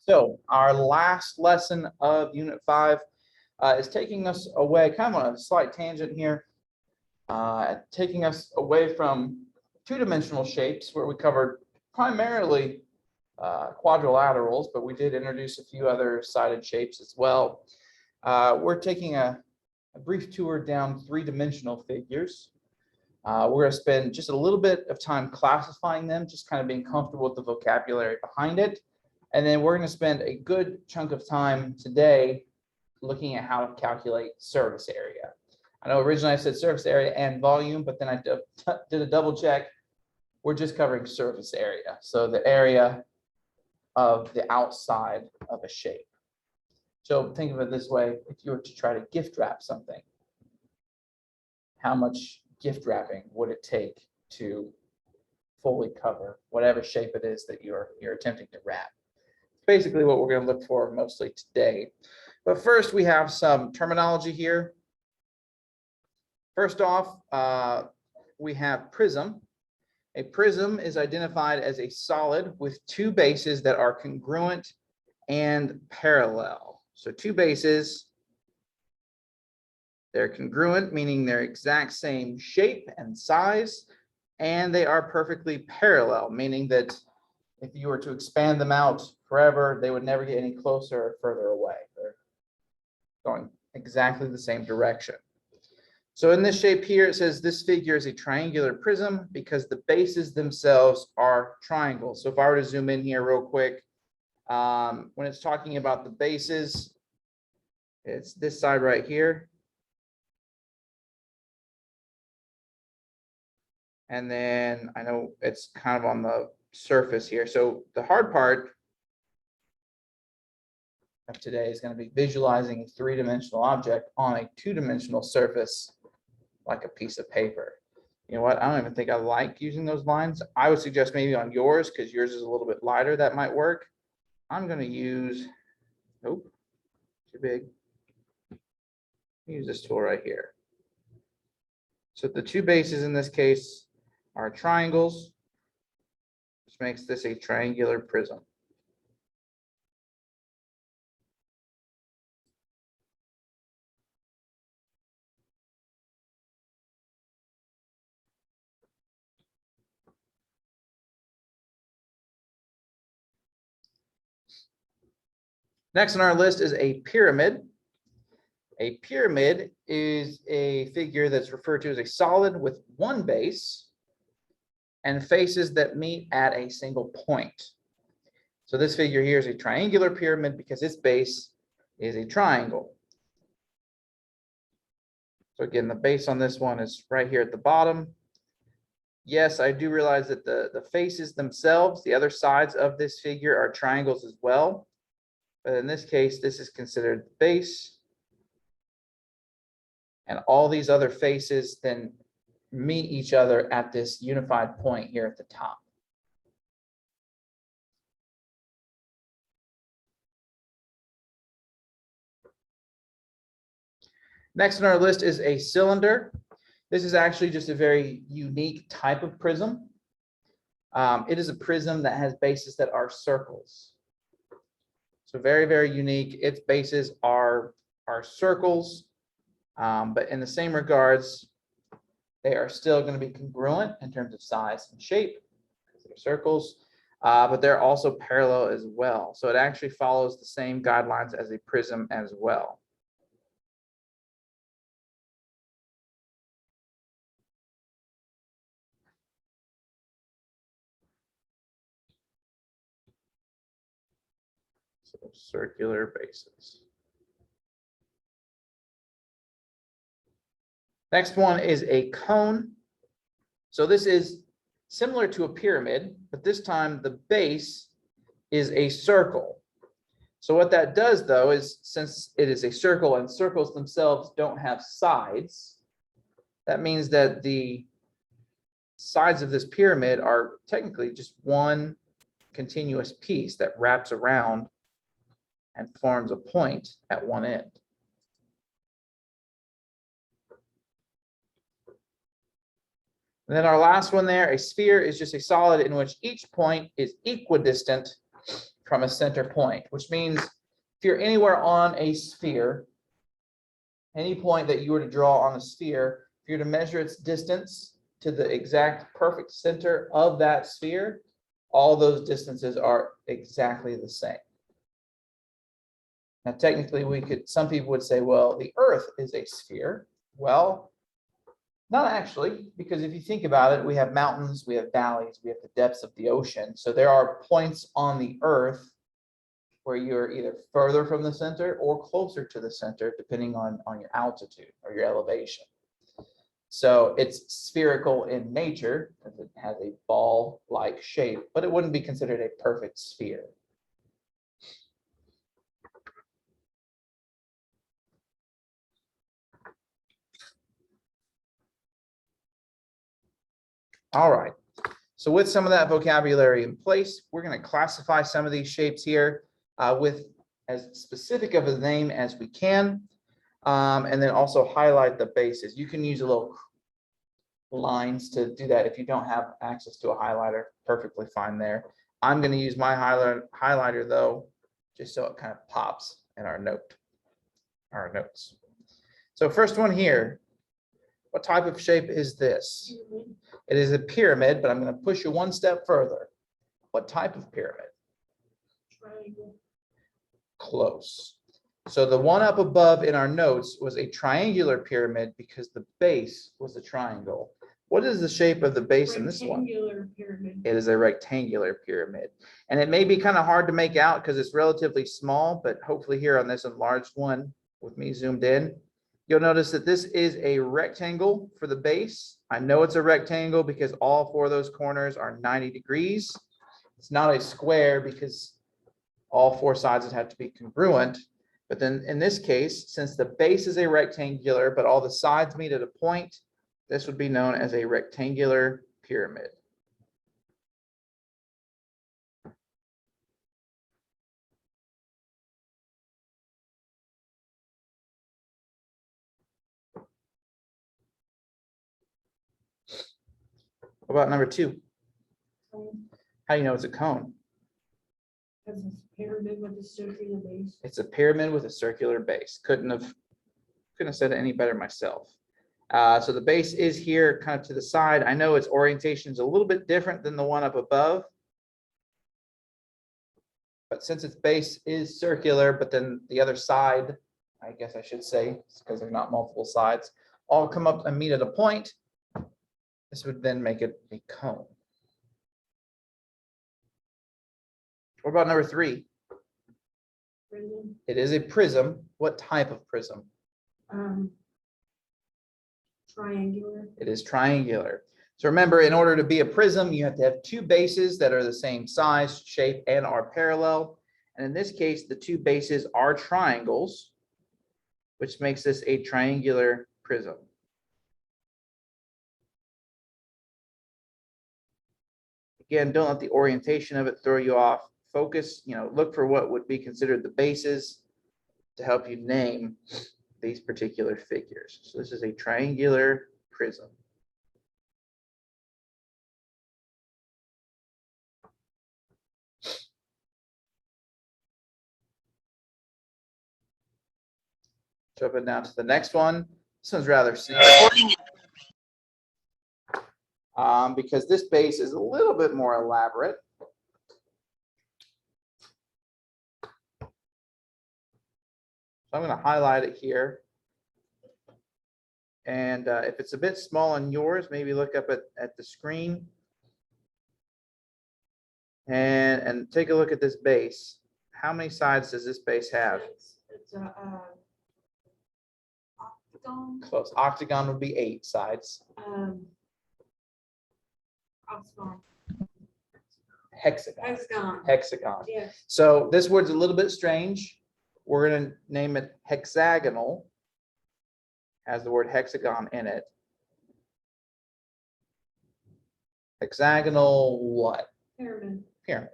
So our last lesson of Unit 5 is taking us away, kind of on a slight tangent here, taking us away from two-dimensional shapes where we covered primarily quadrilaterals, but we did introduce a few other sided shapes as well. We're taking a brief tour down three-dimensional figures. We're going to spend just a little bit of time classifying them, just kind of being comfortable with the vocabulary behind it. And then we're going to spend a good chunk of time today looking at how to calculate surface area. I know originally I said surface area and volume, but then I did a double check. We're just covering surface area. So the area of the outside of a shape. So think of it this way: if you were to try to gift wrap something, how much gift wrapping would it take to fully cover whatever shape it is that you're attempting to wrap? Basically what we're going to look for mostly today. But first we have some terminology here. First off, we have prism. A prism is identified as a solid with two bases that are congruent and parallel. So two bases, they're congruent, meaning they're exact same shape and size, and they are perfectly parallel, meaning that if you were to expand them out forever, they would never get any closer or further away. They're going exactly the same direction. So in this shape here, it says this figure is a triangular prism because the bases themselves are triangles. So if I were to zoom in here real quick, when it's talking about the bases, it's this side right here. And then I know it's kind of on the surface here. So the hard part of today is going to be visualizing a three-dimensional object on a two-dimensional surface like a piece of paper. You know what? I don't even think I like using those lines. I would suggest maybe on yours, because yours is a little bit lighter, that might work. I'm going to use, nope, too big. Use this tool right here. So the two bases in this case are triangles, which makes this a triangular prism. Next on our list is a pyramid. A pyramid is a figure that's referred to as a solid with one base and faces that meet at a single point. So this figure here is a triangular pyramid because its base is a triangle. So again, the base on this one is right here at the bottom. Yes, I do realize that the faces themselves, the other sides of this figure, are triangles as well. But in this case, this is considered the base. And all these other faces then meet each other at this unified point here at the top. Next on our list is a cylinder. This is actually just a very unique type of prism. It is a prism that has bases that are circles. So very, very unique. Its bases are circles, but in the same regards, they are still going to be congruent in terms of size and shape. They're circles, but they're also parallel as well. So it actually follows the same guidelines as a prism as well. So circular bases. Next one is a cone. So this is similar to a pyramid, but this time the base is a circle. So what that does, though, is since it is a circle and circles themselves don't have sides, that means that the sides of this pyramid are technically just one continuous piece that wraps around and forms a point at one end. And then our last one there, a sphere is just a solid in which each point is equidistant from a center point, which means if you're anywhere on a sphere, any point that you were to draw on a sphere, if you're to measure its distance to the exact perfect center of that sphere, all those distances are exactly the same. Now, technically, some people would say, well, the Earth is a sphere. Well, not actually, because if you think about it, we have mountains, we have valleys, we have the depths of the ocean. So there are points on the Earth where you're either further from the center or closer to the center, depending on your altitude or your elevation. So it's spherical in nature, because it has a ball-like shape, but it wouldn't be considered a perfect sphere. All right, so with some of that vocabulary in place, we're going to classify some of these shapes here with as specific of a name as we can, and then also highlight the bases. You can use a little lines to do that if you don't have access to a highlighter, perfectly fine there. I'm going to use my highlighter though, just so it kind of pops in our notes. So first one here, what type of shape is this? It is a pyramid, but I'm going to push you one step further. What type of pyramid? Triangle. Close. So the one up above in our notes was a triangular pyramid because the base was a triangle. What is the shape of the base in this one? Rectangular pyramid. It is a rectangular pyramid. And it may be kind of hard to make out because it's relatively small, but hopefully here on this enlarged one with me zoomed in, you'll notice that this is a rectangle for the base. I know it's a rectangle because all four of those corners are 90 degrees. It's not a square because all four sides would have to be congruent. But then in this case, since the base is a rectangular, but all the sides meet at a point, this would be known as a rectangular pyramid. What about number two? How do you know it's a cone? Because it's a pyramid with a circular base. It's a pyramid with a circular base. Couldn't have said it any better myself. So the base is here kind of to the side. I know its orientation is a little bit different than the one up above. But since its base is circular, but then the other side, I guess I should say, because there's not multiple sides, all come up and meet at a point, this would then make it a cone. What about number three? Prism. It is a prism. What type of prism? Triangular. It is triangular. So remember, in order to be a prism, you have to have two bases that are the same size, shape, and are parallel. And in this case, the two bases are triangles, which makes this a triangular prism. Again, don't let the orientation of it throw you off. Focus, look for what would be considered the bases to help you name these particular figures. So this is a triangular prism. Jumping down to the next one. This one's rather simple. Because this base is a little bit more elaborate. So I'm going to highlight it here. And if it's a bit small on yours, maybe look up at the screen and take a look at this base. How many sides does this base have? It's a octagon. Close. Octagon would be 8 sides. Octagon. Hexagon. Hexagon. Hexagon. Yes. So this word's a little bit strange. We're going to name it hexagonal. Has the word hexagon in it. Hexagonal what? Pyramid. Pyramid.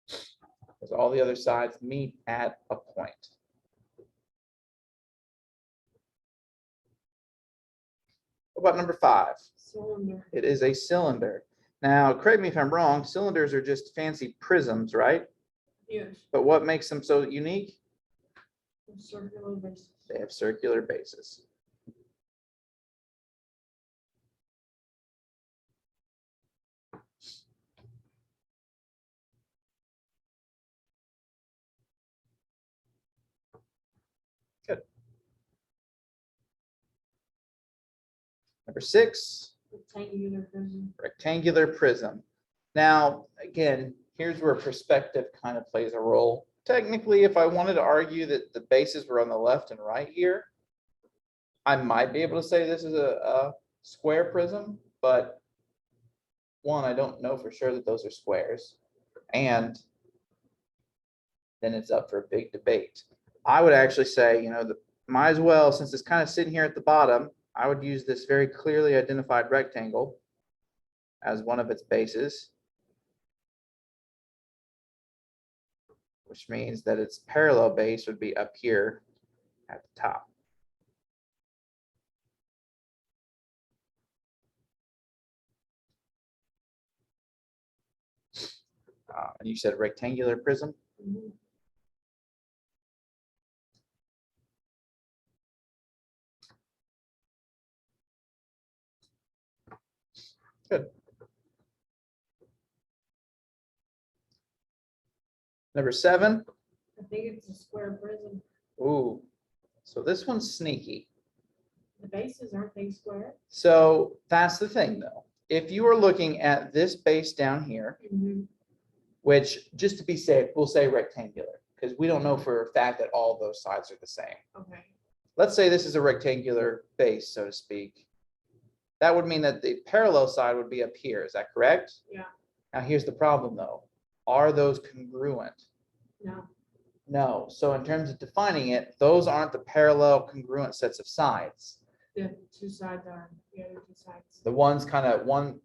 Because all the other sides meet at a point. What about number 5? Cylinder. It is a cylinder. Now, correct me if I'm wrong, cylinders are just fancy prisms, right? Yes. But what makes them so unique? Circular basis. They have circular bases. Good. Number 6, Rectangular prism. rectangular prism. Now, again, here's where perspective kind of plays a role. Technically, if I wanted to argue that the bases were on the left and right here, I might be able to say this is a square prism, but one, I don't know for sure that those are squares. And then it's up for a big debate. I would actually say, might as well, since it's kind of sitting here at the bottom, I would use this very clearly identified rectangle as one of its bases, which means that its parallel base would be up here at the top. And you said rectangular prism? Mhm. Good. Number 7. I think it's a square prism. Ooh, so this one's sneaky. The bases, aren't they square? So that's the thing, though. If you are looking at this base down here, Mhm. which just to be safe, we'll say rectangular, because we don't know for a fact that all those sides are the same. Okay. Let's say this is a rectangular base, so to speak. That would mean that the parallel side would be up here. Is that correct? Yeah. Now, here's the problem, though. Are those congruent? No. No. So in terms of defining it, those aren't the parallel congruent sets of sides. The two sides are the other two sides. The ones kind of one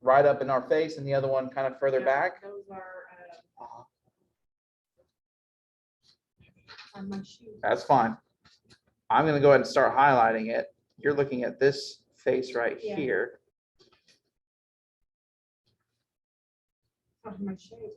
right up in our face and the other one kind of further Yeah, back. Those are on my shoe. That's fine. I'm going to go ahead and start highlighting it. You're looking at this face right Yeah. here. On my shoe.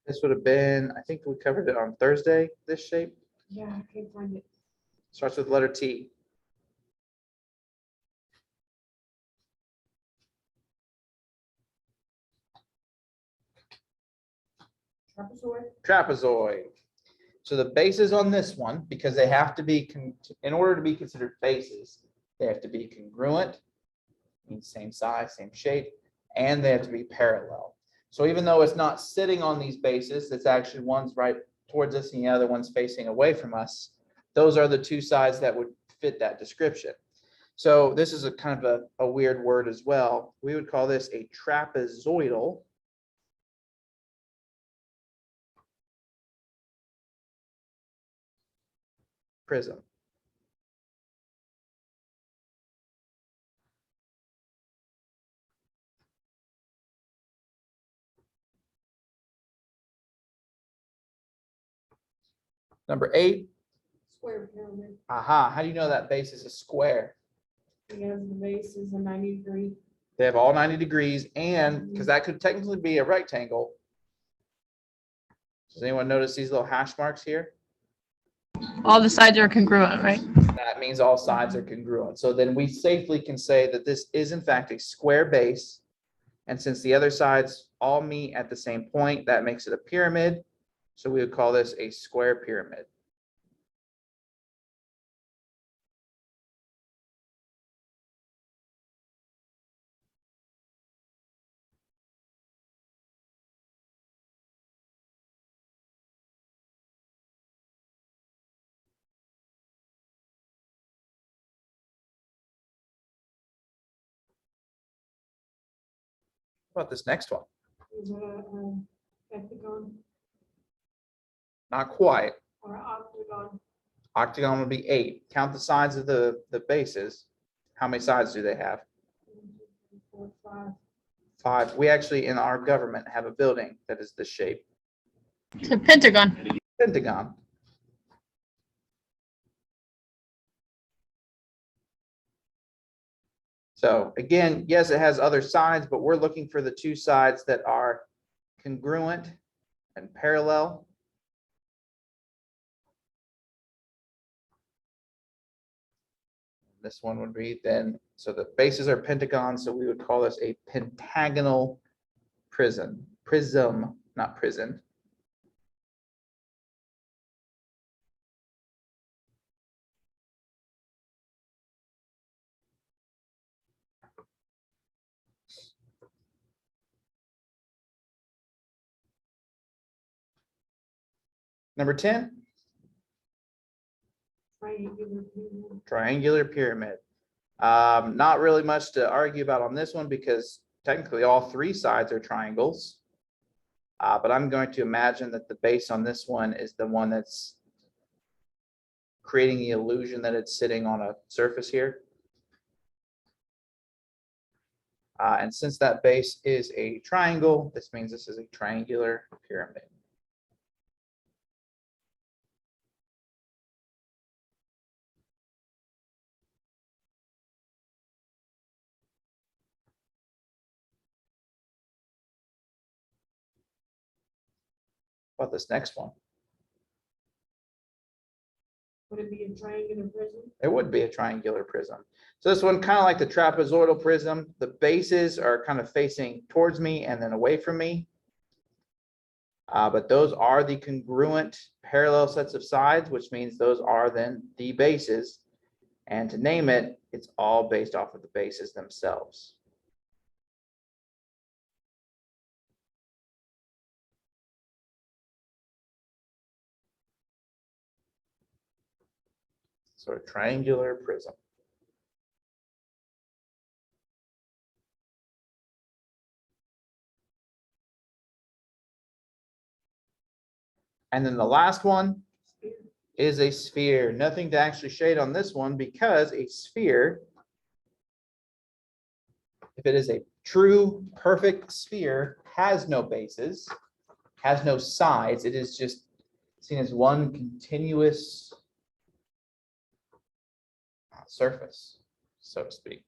This would have been, I think we covered it on Thursday, this shape. Yeah, I can't find it. Starts with the letter T. Trapezoid. Trapezoid. So the bases on this one, because they have to be, in order to be considered bases, they have to be congruent, means same size, same shape, and they have to be parallel. So even though it's not sitting on these bases, it's actually one's right towards us and the other one's facing away from us. Those are the two sides that would fit that description. So this is a kind of a weird word as well. We would call this a trapezoidal prism. Number 8. Square pyramid. Aha, how do you know that base is a square? Because the base is a 90-degree. They have all 90 degrees, and because that could technically be a rectangle. Does anyone notice these little hash marks here? All the sides are congruent, right? That means all sides are congruent. So then we safely can say that this is in fact a square base. And since the other sides all meet at the same point, that makes it a pyramid. So we would call this a square pyramid. What about this next one? Is a heptagon Not quite. or an octagon. Octagon would be 8. Count the sides of the bases. How many sides do they have? 1, 2, 3, 4, 5. 5. We actually, in our government, have a building that is this shape. It's a pentagon. Pentagon. So again, yes, it has other sides, but we're looking for the two sides that are congruent and parallel. This one would be then, so the bases are pentagons, so we would call this a pentagonal prism. Prism, not prison. Number 10, Triangular pyramid. triangular pyramid. Not really much to argue about on this one because technically all three sides are triangles. But I'm going to imagine that the base on this one is the one that's creating the illusion that it's sitting on a surface here. And since that base is a triangle, this means this is a triangular pyramid. What about this next one? Would it be a triangular prism? It would be a triangular prism. So this one, kind of like the trapezoidal prism, the bases are kind of facing towards me and then away from me. But those are the congruent parallel sets of sides, which means those are then the bases. And to name it, it's all based off of the bases themselves. So a triangular prism. And then the last one Sphere. is a sphere. Nothing to actually shade on this one because a sphere, if it is a true perfect sphere, has no bases, has no sides. It is just seen as one continuous surface, so to speak.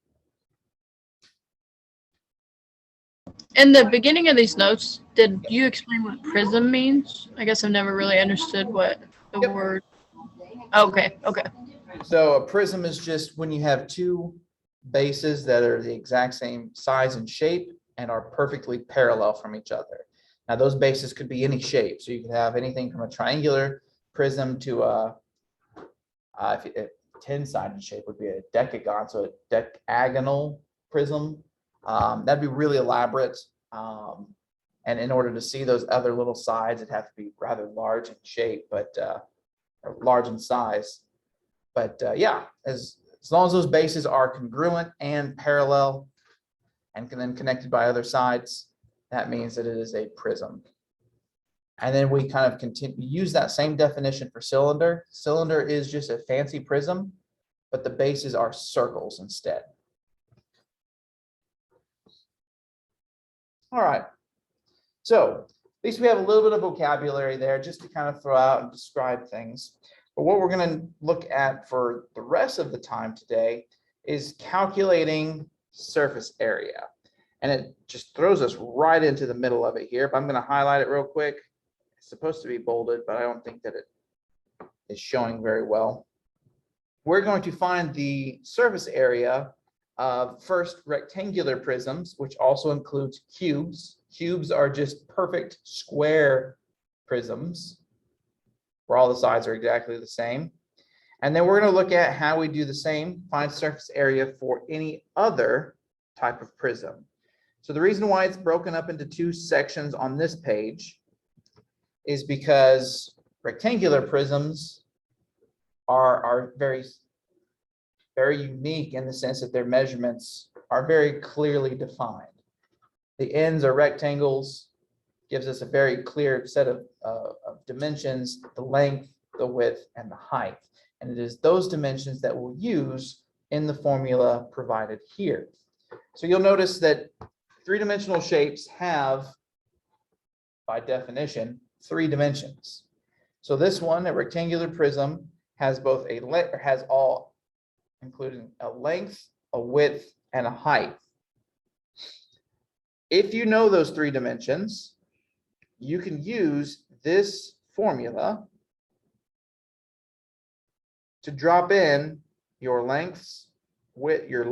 In the beginning of these notes, did you explain what prism means? I guess I've never really understood what the Yep. word. Okay, okay. So a prism is just when you have two bases that are the exact same size and shape and are perfectly parallel from each other. Now those bases could be any shape. So you could have anything from a triangular prism to a 10-sided shape would be a decagon, so a decagonal prism. That'd be really elaborate. And in order to see those other little sides, it'd have to be rather large in shape, but or large in size. But yeah, as long as those bases are congruent and parallel and then connected by other sides, that means that it is a prism. And then we kind of continue use that same definition for cylinder. Cylinder is just a fancy prism, but the bases are circles instead. All right. So at least we have a little bit of vocabulary there just to kind of throw out and describe things. But what we're going to look at for the rest of the time today is calculating surface area. And it just throws us right into the middle of it here. But I'm going to highlight it real quick. It's supposed to be bolded, but I don't think that it is showing very well. We're going to find the surface area of first rectangular prisms, which also includes cubes. Cubes are just perfect square prisms where all the sides are exactly the same. And then we're going to look at how we do the same, find surface area for any other type of prism. So the reason why it's broken up into two sections on this page is because rectangular prisms are very unique in the sense that their measurements are very clearly defined. The ends are rectangles, gives us a very clear set of dimensions, the length, the width, and the height. And it is those dimensions that we'll use in the formula provided here. So you'll notice that three-dimensional shapes have, by definition, 3 dimensions. So this one, a rectangular prism, has both has all, including a length, a width, and a height. If you know those 3 dimensions, you can use this formula to drop in your lengths, your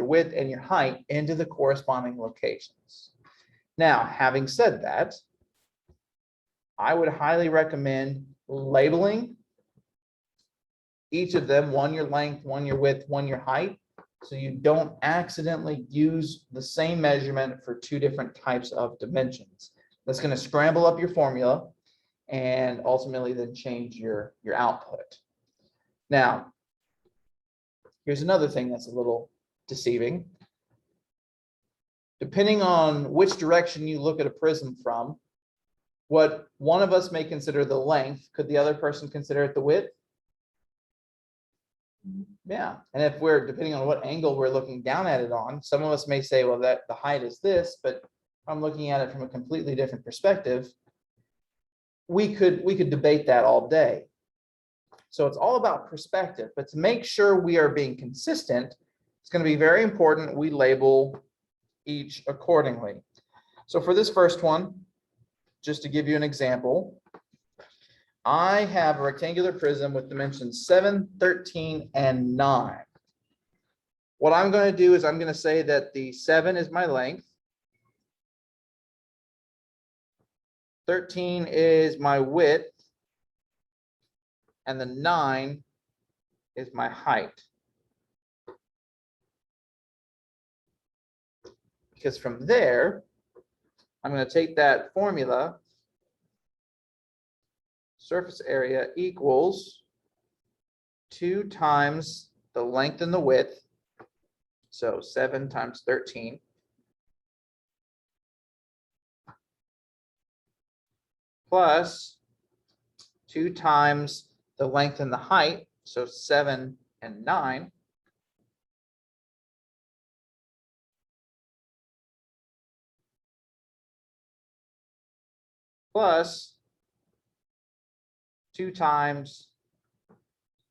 width, and your height into the corresponding locations. Now, having said that, I would highly recommend labeling each of them, one your length, one your width, one your height, so you don't accidentally use the same measurement for 2 different types of dimensions. That's going to scramble up your formula and ultimately then change your output. Now, here's another thing that's a little deceiving. Depending on which direction you look at a prism from, what one of us may consider the length, could the other person consider it the width? Yeah, and if we're, depending on what angle we're looking down at it on, some of us may say, well, that the height is this, but I'm looking at it from a completely different perspective. We could debate that all day. So it's all about perspective, but to make sure we are being consistent, it's going to be very important we label each accordingly. So for this first one, just to give you an example, I have a rectangular prism with dimensions 7, 13, and 9. What I'm going to do is I'm going to say that the 7 is my length, 13 is my width, and the 9 is my height. Because from there, I'm going to take that formula, surface area equals 2 times the length and the width, so 7 times 13, plus 2 times the length and the height, so 7 and 9, plus 2 times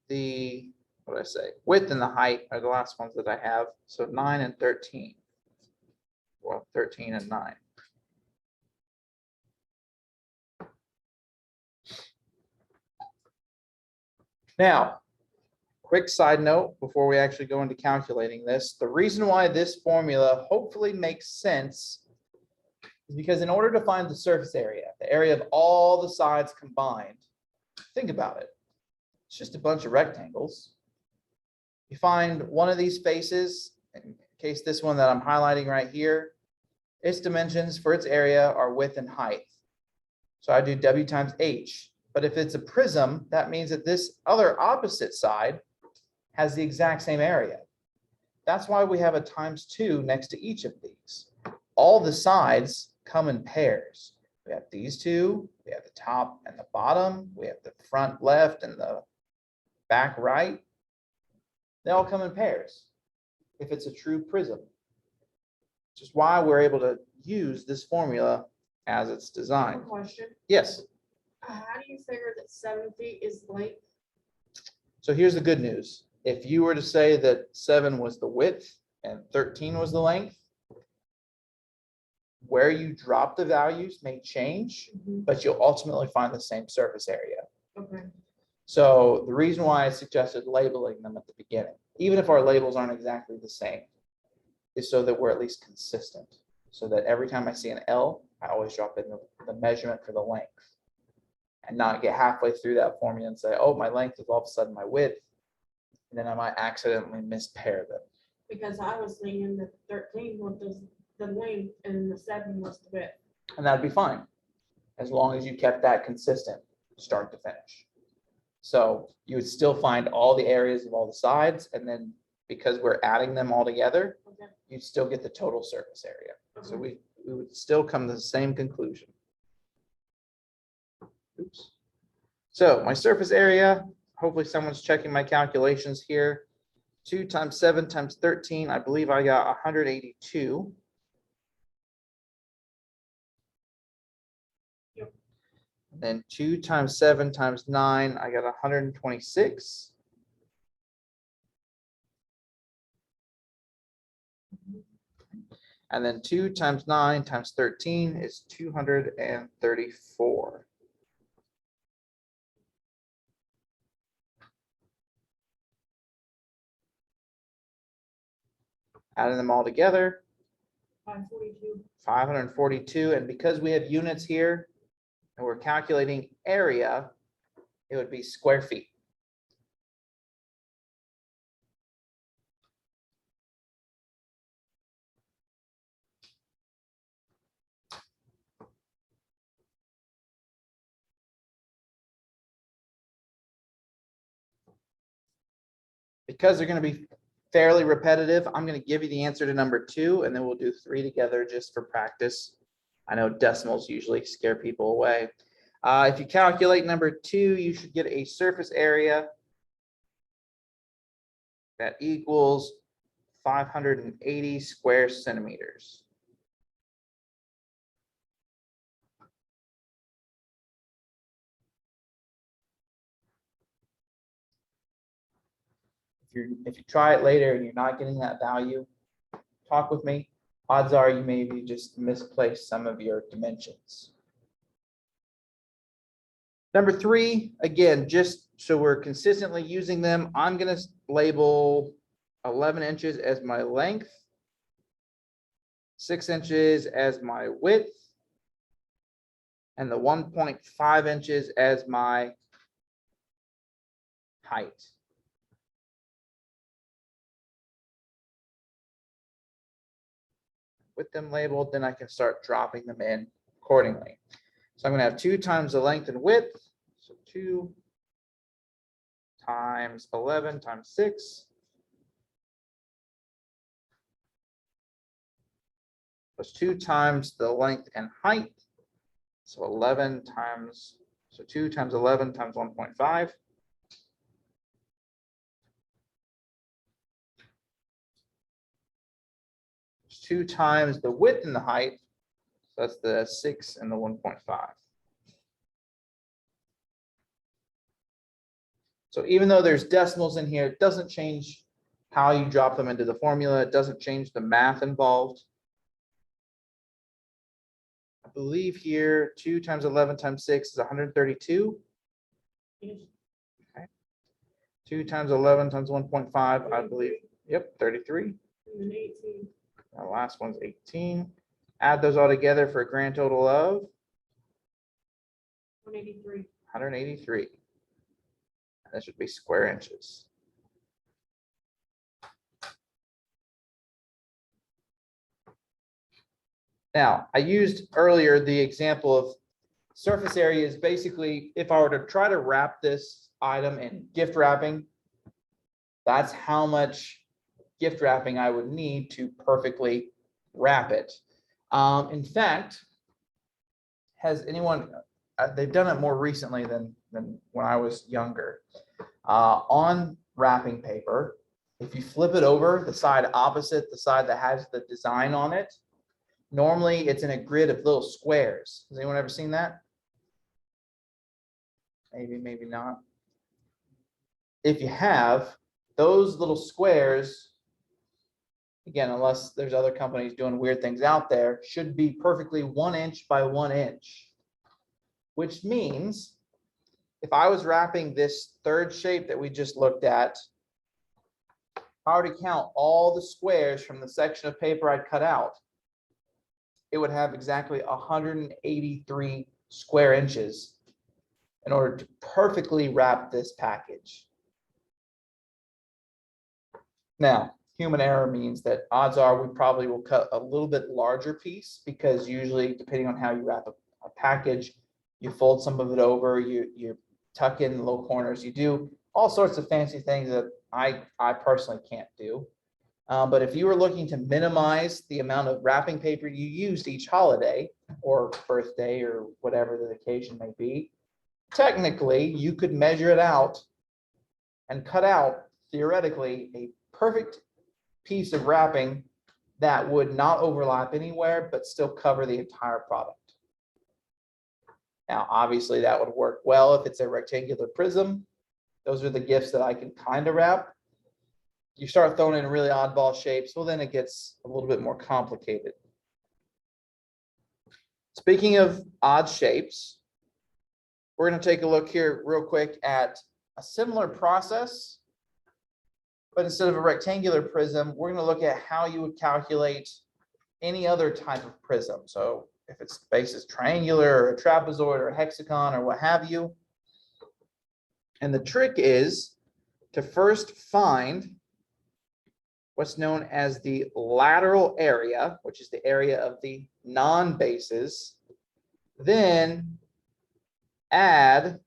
the, what did I say, width and the height are the last ones that I have, so 9 and 13, well, 13 and 9. Now, quick side note before we actually go into calculating this, the reason why this formula hopefully makes sense is because in order to find the surface area, the area of all the sides combined, think about it. It's just a bunch of rectangles. You find one of these faces, in case this one that I'm highlighting right here, its dimensions for its area are width and height. So I do W times H. But if it's a prism, that means that this other opposite side has the exact same area. That's why we have a ×2 next to each of these. All the sides come in pairs. We have these two, we have the top and the bottom, we have the front left and the back right. They all come in pairs if it's a true prism, which is why we're able to use this formula as it's designed. Question. Yes. How do you figure that 7 feet is length? So here's the good news. If you were to say that 7 was the width and 13 was the length, where you drop the values may change, but you'll ultimately find the same surface area. Okay. So the reason why I suggested labeling them at the beginning, even if our labels aren't exactly the same, is so that we're at least consistent. So that every time I see an L, I always drop in the measurement for the length. And not get halfway through that formula and say, oh, my length is all of a sudden my width. And then I might accidentally mispair them. Because I was thinking that 13 was the length and the 7 was the width. And that'd be fine, as long as you kept that consistent start to finish. So you would still find all the areas of all the sides, and then because we're adding them all together, Okay. you'd still get the total surface area. Okay. So we would still come to the same conclusion. Oops. So my surface area, hopefully someone's checking my calculations here. 2 times 7 times 13, I believe I got 182. Yep. Then 2 times 7 times 9, I got 126. And then 2 times 9 times 13 is 234. Adding them all together, 542. 542. And because we have units here and we're calculating area, it would be square feet. Because they're going to be fairly repetitive, I'm going to give you the answer to number 2, and then we'll do 3 together just for practice. I know decimals usually scare people away. If you calculate number 2, you should get a surface area that equals 580 square centimeters. If you try it later and you're not getting that value, talk with me. Odds are you maybe just misplaced some of your dimensions. Number 3, again, just so we're consistently using them, I'm going to label 11 inches as my length, 6 inches as my width, and the 1.5 inches as my height. With them labeled, then I can start dropping them in accordingly. So I'm going to have 2 times the length and width. So 2 times 11 times 6 plus 2 times the length and height. So 11 times, so 2 times 11 times 1.5. It's 2 times the width and the height. So that's the 6 and the 1.5. So even though there's decimals in here, it doesn't change how you drop them into the formula. It doesn't change the math involved. I believe here 2 times 11 times 6 is 132. Yes. Okay. 2 times 11 times 1.5, I believe. Yep, 33. And then 18. The last one's 18. Add those all together for a grand total of 183. 183. That should be square inches. Now, I used earlier the example of surface area is basically if I were to try to wrap this item in gift wrapping, that's how much gift wrapping I would need to perfectly wrap it. In fact, has anyone, they've done it more recently than when I was younger. On wrapping paper, if you flip it over, the side opposite, the side that has the design on it, normally it's in a grid of little squares. Has anyone ever seen that? Maybe, maybe not. If you have, those little squares, again, unless there's other companies doing weird things out there, should be perfectly 1 inch by 1 inch, which means if I was wrapping this third shape that we just looked at, if I were to count all the squares from the section of paper I'd cut out, it would have exactly 183 square inches in order to perfectly wrap this package. Now, human error means that odds are we probably will cut a little bit larger piece because usually, depending on how you wrap a package, you fold some of it over, you tuck in the little corners, you do all sorts of fancy things that I personally can't do. But if you were looking to minimize the amount of wrapping paper you used each holiday or birthday or whatever the occasion may be, technically you could measure it out and cut out theoretically a perfect piece of wrapping that would not overlap anywhere, but still cover the entire product. Now, obviously that would work well if it's a rectangular prism. Those are the gifts that I can kind of wrap. You start throwing in really oddball shapes, well, then it gets a little bit more complicated. Speaking of odd shapes, we're going to take a look here real quick at a similar process, but instead of a rectangular prism, we're going to look at how you would calculate any other type of prism. So if its base is triangular or a trapezoid or a hexagon or what have you. And the trick is to first find what's known as the lateral area, which is the area of the non-bases, then add,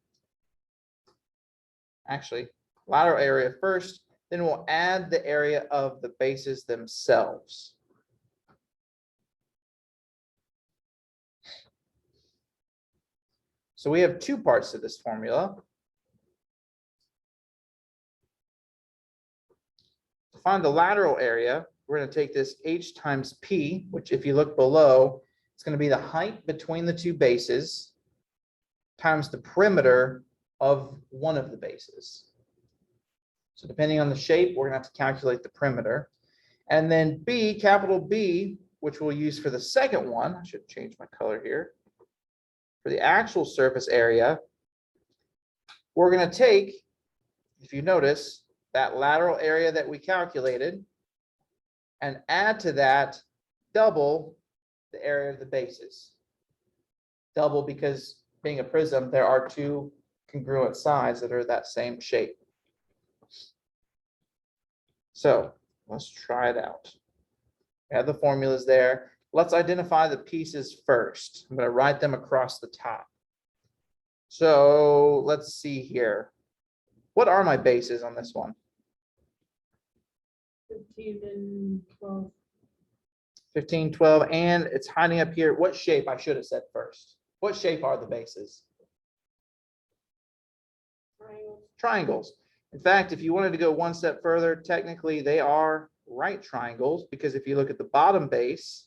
actually, lateral area first, then we'll add the area of the bases themselves. So we have two parts to this formula. To find the lateral area, we're going to take this h times p, which if you look below, it's going to be the height between the two bases times the perimeter of one of the bases. So depending on the shape, we're going to have to calculate the perimeter. And then b, capital B, which we'll use for the second one, I should change my color here. For the actual surface area, we're going to take, if you notice, that lateral area that we calculated and add to that double the area of the bases. Double because being a prism, there are two congruent sides that are that same shape. So let's try it out. We have the formulas there. Let's identify the pieces first. I'm going to write them across the top. So let's see here. What are my bases on this one? 15 and 12. 15, 12, and it's hiding up here. What shape I should have said first? What shape are the bases? Triangle. Triangles. In fact, if you wanted to go one step further, technically they are right triangles, because if you look at the bottom base,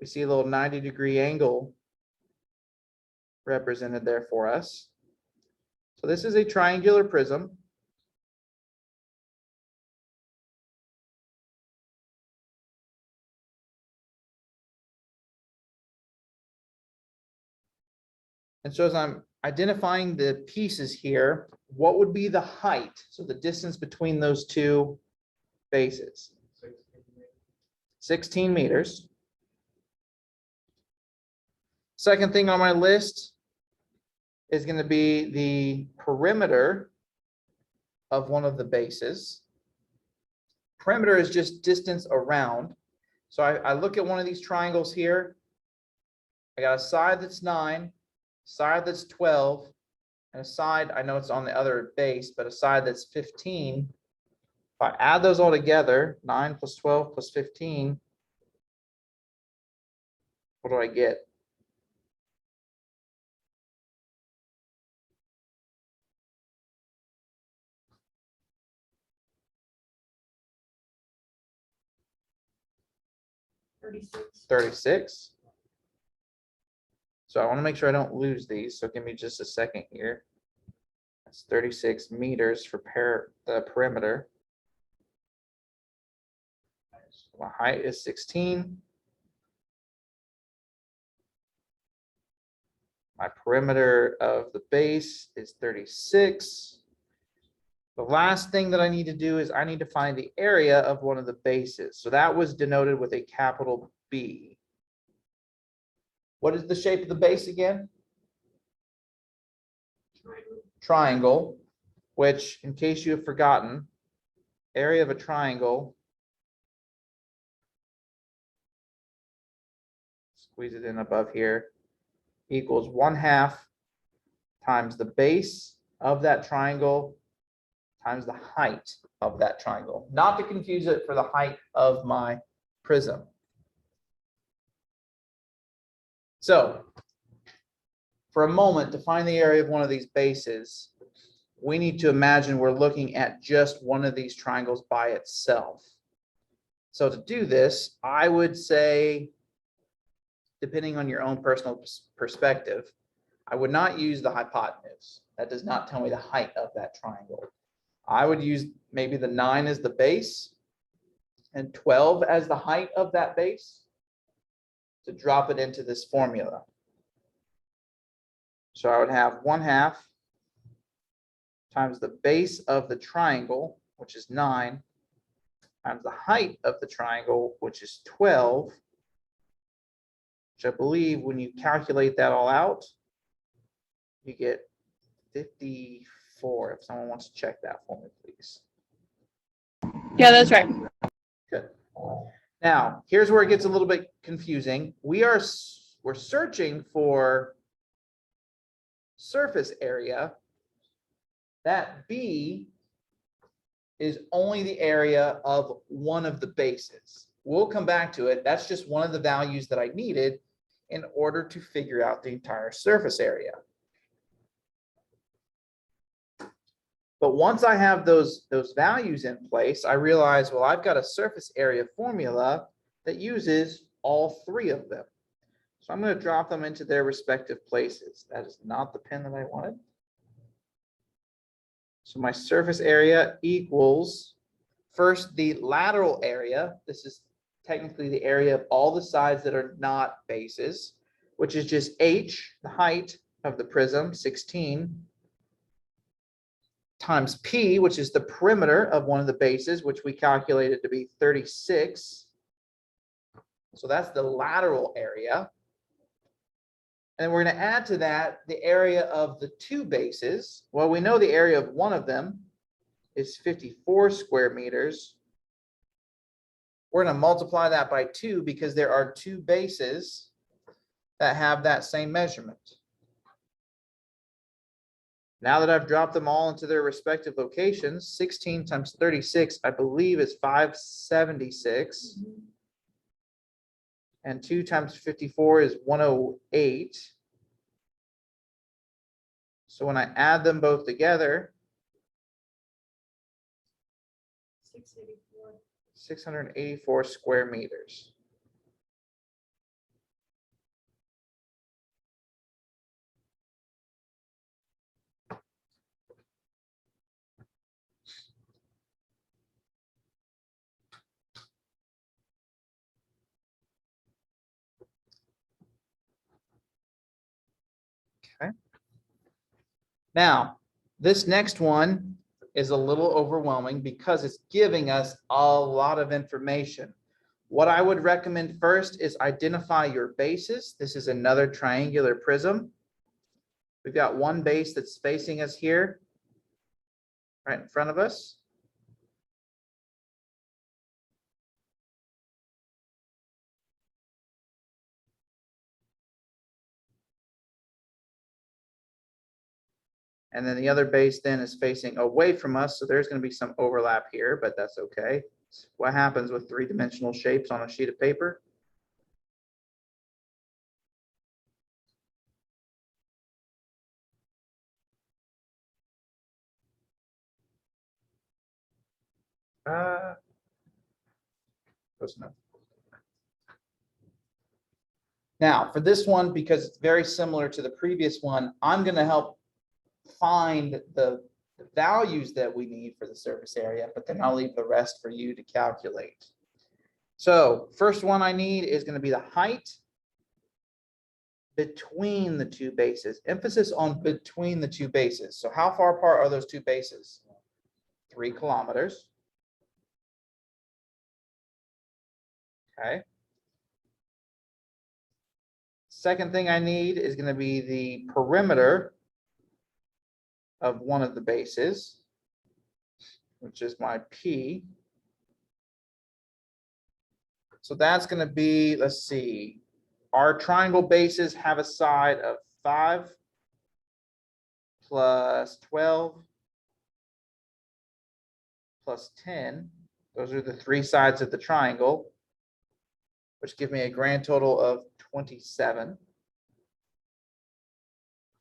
we see a little 90-degree angle represented there for us. So this is a triangular prism. And so as I'm identifying the pieces here, what would be the height? So the distance between those two bases. 16 meters. Second thing on my list is going to be the perimeter of one of the bases. Perimeter is just distance around. So I look at one of these triangles here. I got a side that's 9, side that's 12, and a side, I know it's on the other base, but a side that's 15. If I add those all together, 9 plus 12 plus 15, what do I get? $36. 36. So I want to make sure I don't lose these. So give me just a second here. That's 36 meters for the perimeter. My height is 16. My perimeter of the base is 36. The last thing that I need to do is I need to find the area of one of the bases. So that was denoted with a capital B. What is the shape of the base again? Triangle. Triangle, which, in case you have forgotten, area of a triangle, squeeze it in above here, equals 1/2 times the base of that triangle times the height of that triangle. Not to confuse it for the height of my prism. So for a moment, to find the area of one of these bases, we need to imagine we're looking at just one of these triangles by itself. So to do this, I would say, depending on your own personal perspective, I would not use the hypotenuse. That does not tell me the height of that triangle. I would use maybe the 9 as the base and 12 as the height of that base to drop it into this formula. So I would have 1/2 times the base of the triangle, which is 9, times the height of the triangle, which is 12, which I believe when you calculate that all out, you get 54. If someone wants to check that for me, please. Yeah, that's right. Good. Now, here's where it gets a little bit confusing. We're searching for surface area. That B is only the area of one of the bases. We'll come back to it. That's just one of the values that I needed in order to figure out the entire surface area. But once I have those values in place, I realize, well, I've got a surface area formula that uses all 3 of them. So I'm going to drop them into their respective places. That is not the pen that I wanted. So my surface area equals, first, the lateral area. This is technically the area of all the sides that are not bases, which is just h, the height of the prism, 16, times p, which is the perimeter of one of the bases, which we calculated to be 36. So that's the lateral area. And we're going to add to that the area of the 2 bases. Well, we know the area of one of them is 54 square meters. We're going to multiply that by 2 because there are 2 bases that have that same measurement. Now that I've dropped them all into their respective locations, 16 times 36, I believe, is 576. And 2 times 54 is 108. So when I add them both together, 684. 684 square meters. Okay. Now, this next one is a little overwhelming because it's giving us a lot of information. What I would recommend first is identify your bases. This is another triangular prism. We've got one base that's facing us here, right in front of us. And then the other base then is facing away from us. So there's going to be some overlap here, but that's okay. It's what happens with 3-dimensional shapes on a sheet of paper. Close enough. Now, for this one, because it's very similar to the previous one, I'm going to help find the values that we need for the surface area, but then I'll leave the rest for you to calculate. So first one I need is going to be the height between the 2 bases. Emphasis on between the 2 bases. So how far apart are those 2 bases? 3 kilometers. Okay. Second thing I need is going to be the perimeter of one of the bases, which is my P. So that's going to be, let's see, our triangle bases have a side of 5 plus 12 plus 10. Those are the 3 sides of the triangle, which give me a grand total of 27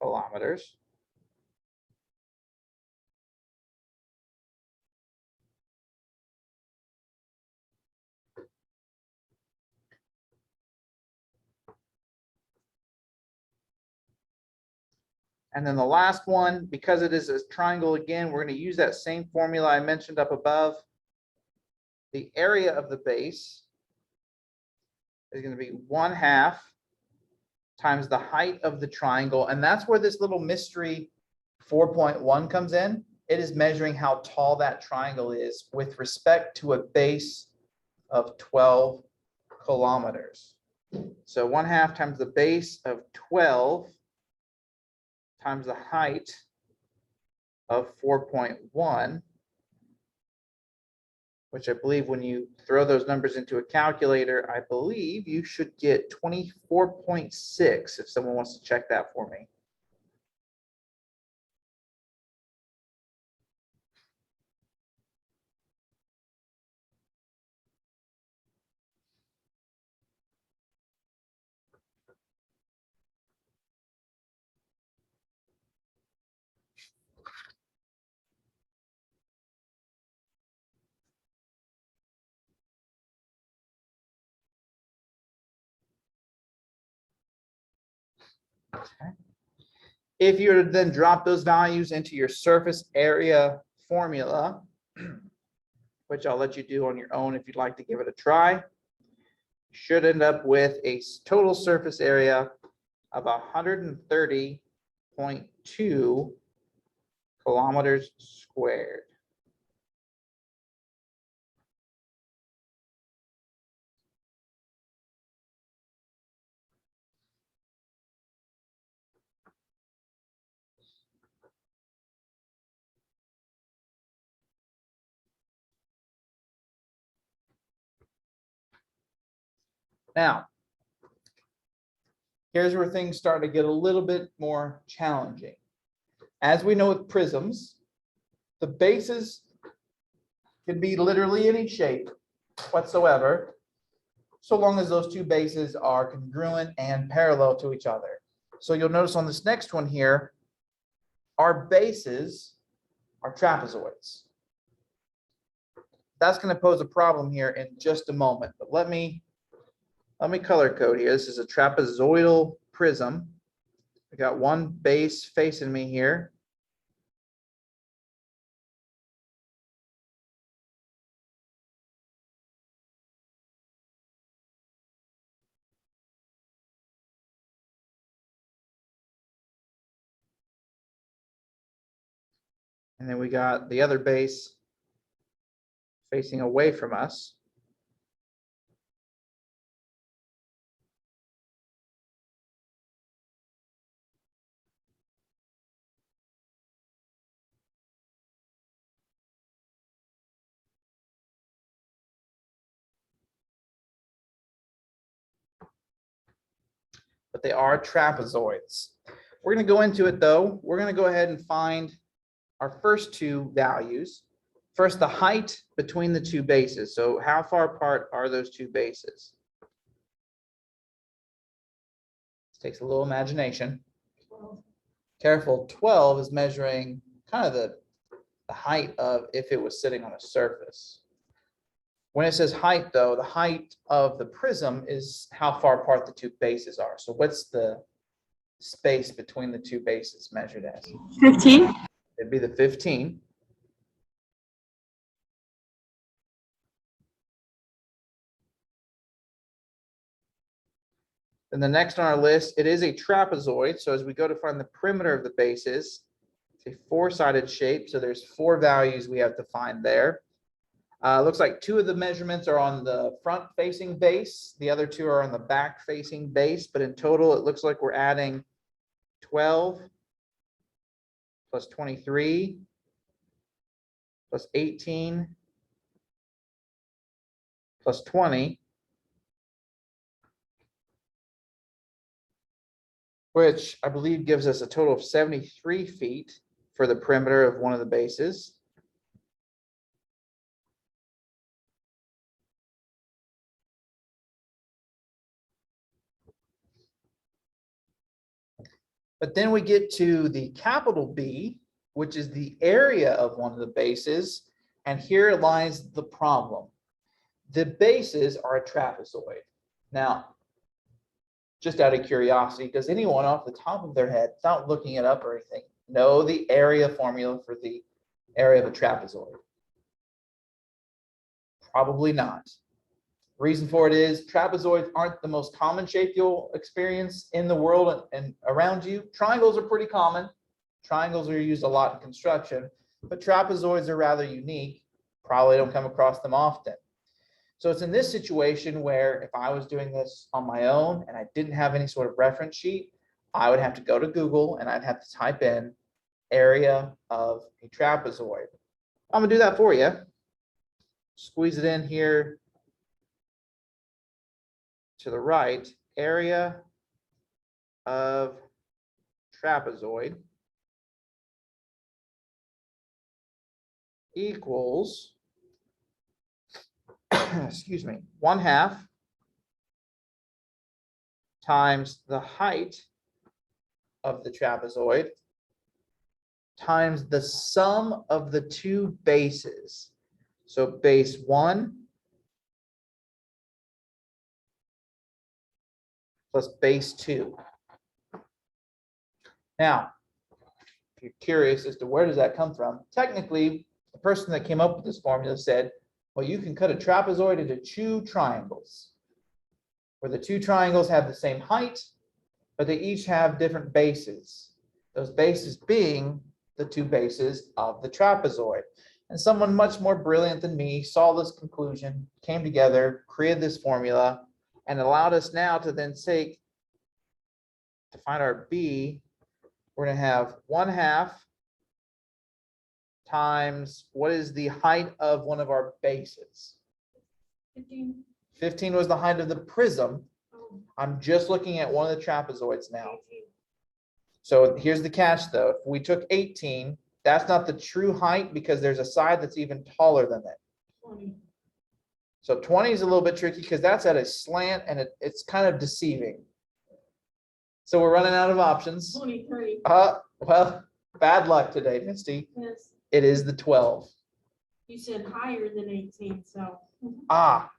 kilometers. And then the last one, because it is a triangle again, we're going to use that same formula I mentioned up above. The area of the base is going to be 1/2 times the height of the triangle. And that's where this little mystery 4.1 comes in. It is measuring how tall that triangle is with respect to a base of 12 kilometers. So 1/2 times the base of 12 times the height of 4.1, which I believe when you throw those numbers into a calculator, I believe you should get 24.6 if someone wants to check that for me. Okay. If you were to then drop those values into your surface area formula, which I'll let you do on your own if you'd like to give it a try, should end up with a total surface area of 130.2 kilometers squared. Now, here's where things start to get a little bit more challenging. As we know with prisms, the bases can be literally any shape whatsoever, so long as those two bases are congruent and parallel to each other. So you'll notice on this next one here, our bases are trapezoids. That's going to pose a problem here in just a moment, but let me color code here. This is a trapezoidal prism. I got one base facing me here. And then we got the other base facing away from us. But they are trapezoids. We're going to go into it though. We're going to go ahead and find our first two values. First, the height between the two bases. So how far apart are those two bases? This takes a little imagination. Careful, 12 is measuring kind of the height of if it was sitting on a surface. When it says height though, the height of the prism is how far apart the two bases are. So what's the space between the two bases measured as? 15. It'd be the 15. Then the next on our list, it is a trapezoid. So as we go to find the perimeter of the bases, it's a four-sided shape. So there's four values we have to find there. Looks like two of the measurements are on the front-facing base. The other two are on the back-facing base. But in total, it looks like we're adding 12 plus 23 plus 18 plus 20, which I believe gives us a total of 73 feet for the perimeter of one of the bases. But then we get to the capital B, which is the area of one of the bases. And here lies the problem. The bases are a trapezoid. Now, just out of curiosity, does anyone off the top of their head, without looking it up or anything, know the area formula for the area of a trapezoid? Probably not. Reason for it is trapezoids aren't the most common shape you'll experience in the world and around you. Triangles are pretty common. Triangles are used a lot in construction, but trapezoids are rather unique. Probably don't come across them often. So it's in this situation where if I was doing this on my own and I didn't have any sort of reference sheet, I would have to go to Google and I'd have to type in area of a trapezoid. I'm gonna do that for you. Squeeze it in here to the right, area of trapezoid equals, excuse me, 1/2 times the height of the trapezoid times the sum of the two bases. So base 1 plus base 2. Now, if you're curious as to where does that come from, technically, the person that came up with this formula said, well, you can cut a trapezoid into two triangles, where the two triangles have the same height, but they each have different bases. Those bases being the two bases of the trapezoid. And someone much more brilliant than me saw this conclusion, came together, created this formula, and allowed us now to then take, to find our B, we're going to have 1/2 times, what is the height of one of our bases? 15. 15 was the height of the prism. Oh, I'm just looking at one of the trapezoids now. 18. So here's the catch though. If we took 18, that's not the true height because there's a side that's even taller than it. 20. So 20 is a little bit tricky because that's at a slant and it's kind of deceiving. So we're running out of options. 23. Well, bad luck today, Misty. Yes. It is the 12. You said higher than 18, so. Ah,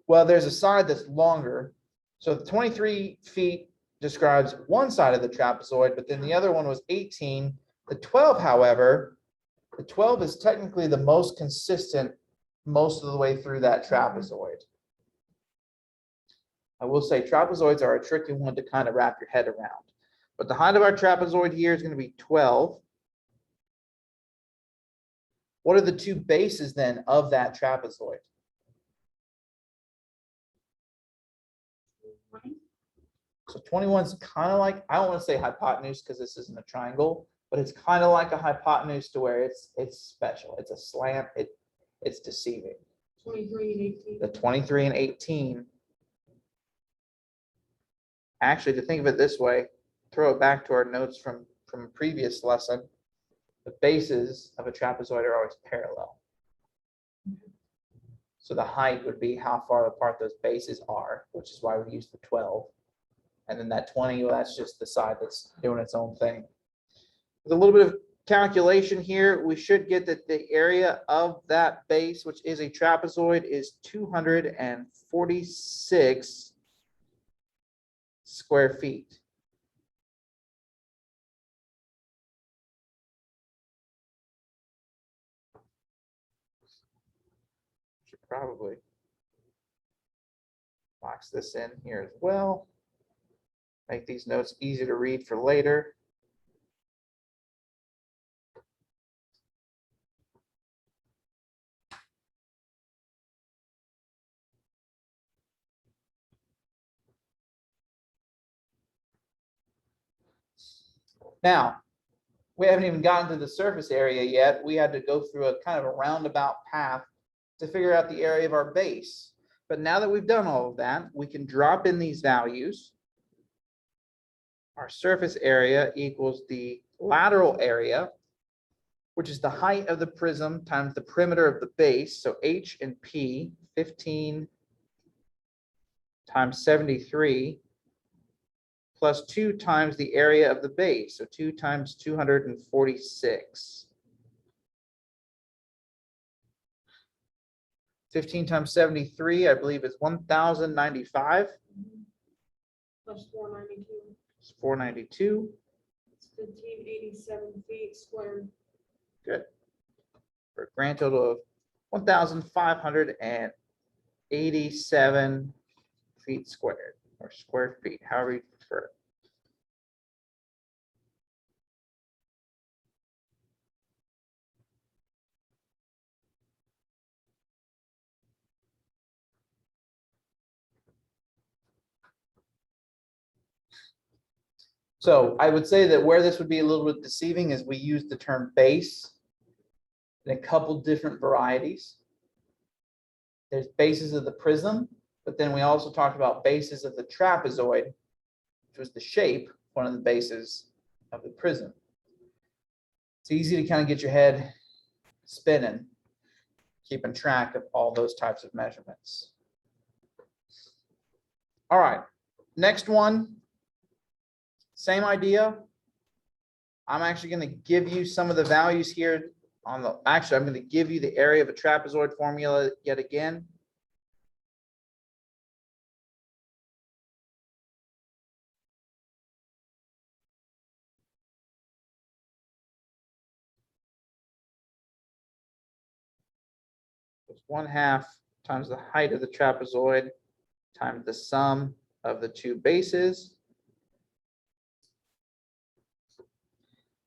well, there's a side that's longer. So 23 feet describes one side of the trapezoid, but then the other one was 18. The 12, however, the 12 is technically the most consistent most of the way through that trapezoid. I will say trapezoids are a tricky one to kind of wrap your head around. But the height of our trapezoid here is going to be 12. What are the two bases then of that trapezoid? 20. So 21 is kind of like, I don't want to say hypotenuse because this isn't a triangle, but it's kind of like a hypotenuse to where it's special. It's a slant. It's deceiving. 23 and 18. The 23 and 18. Actually, to think of it this way, throw it back to our notes from a previous lesson. The bases of a trapezoid are always parallel. So the height would be how far apart those bases are, which is why we use the 12. And then that 20, well, that's just the side that's doing its own thing. With a little bit of calculation here, we should get that the area of that base, which is a trapezoid, is 246 square feet. Should probably box this in here as well. Make these notes easy to read for later. Now, we haven't even gotten to the surface area yet. We had to go through a kind of a roundabout path to figure out the area of our base. But now that we've done all of that, we can drop in these values. Our surface area equals the lateral area, which is the height of the prism times the perimeter of the base. So H and P, 15 times 73, plus 2 times the area of the base. So 2 times 246. 15 times 73, I believe, is 1,095. plus 492. It's 492. It's 1587 feet squared. Good. For a grand total of 1,587 feet squared, or square feet, however you prefer. So I would say that where this would be a little bit deceiving is we use the term base in a couple different varieties. There's bases of the prism, but then we also talked about bases of the trapezoid, which was the shape, one of the bases of the prism. It's easy to kind of get your head spinning, keeping track of all those types of measurements. All right, next one. Same idea. I'm actually going to give you some of the values here on the, actually, I'm going to give you the area of a trapezoid formula yet again. It's 1/2 times the height of the trapezoid times the sum of the two bases.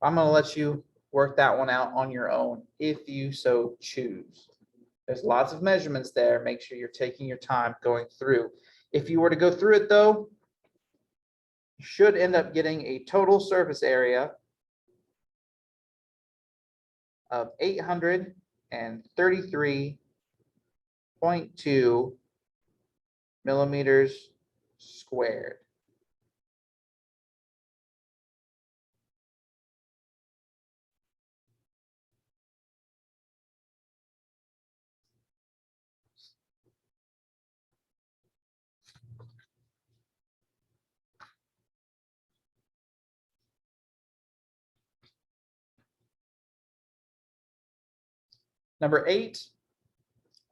I'm going to let you work that one out on your own if you so choose. There's lots of measurements there. Make sure you're taking your time going through. If you were to go through it though, you should end up getting a total surface area of 833.2 millimeters squared. Number 8,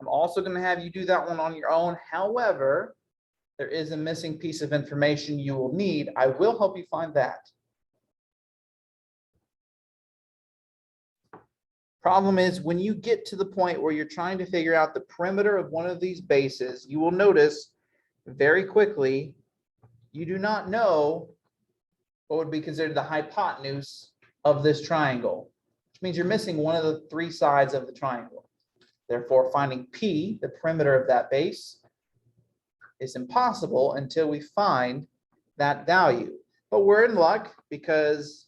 I'm also going to have you do that one on your own. However, there is a missing piece of information you will need. I will help you find that. Problem is, when you get to the point where you're trying to figure out the perimeter of one of these bases, you will notice very quickly you do not know what would be considered the hypotenuse of this triangle, which means you're missing one of the 3 sides of the triangle. Therefore, finding P, the perimeter of that base, is impossible until we find that value. But we're in luck because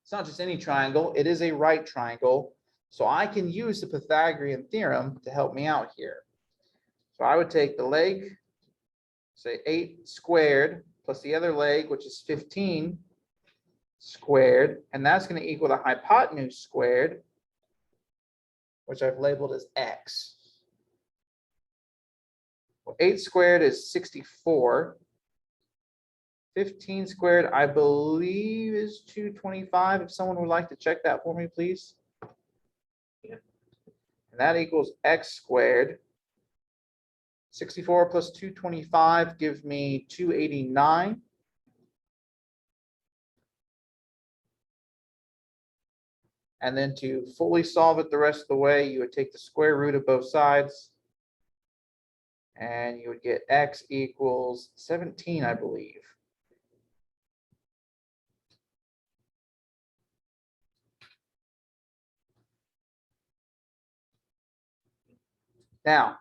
it's not just any triangle, it is a right triangle. So I can use the Pythagorean theorem to help me out here. So I would take the leg, say 8 squared, plus the other leg, which is 15 squared, and that's going to equal the hypotenuse squared, which I've labeled as x. Well, 8 squared is 64. 15 squared, I believe, is 225. If someone would like to check that for me, please. Yep. And that equals x squared. 64 plus 225 gives me 289. And then to fully solve it the rest of the way, you would take the square root of both sides. And you would get x equals 17, I believe. Now,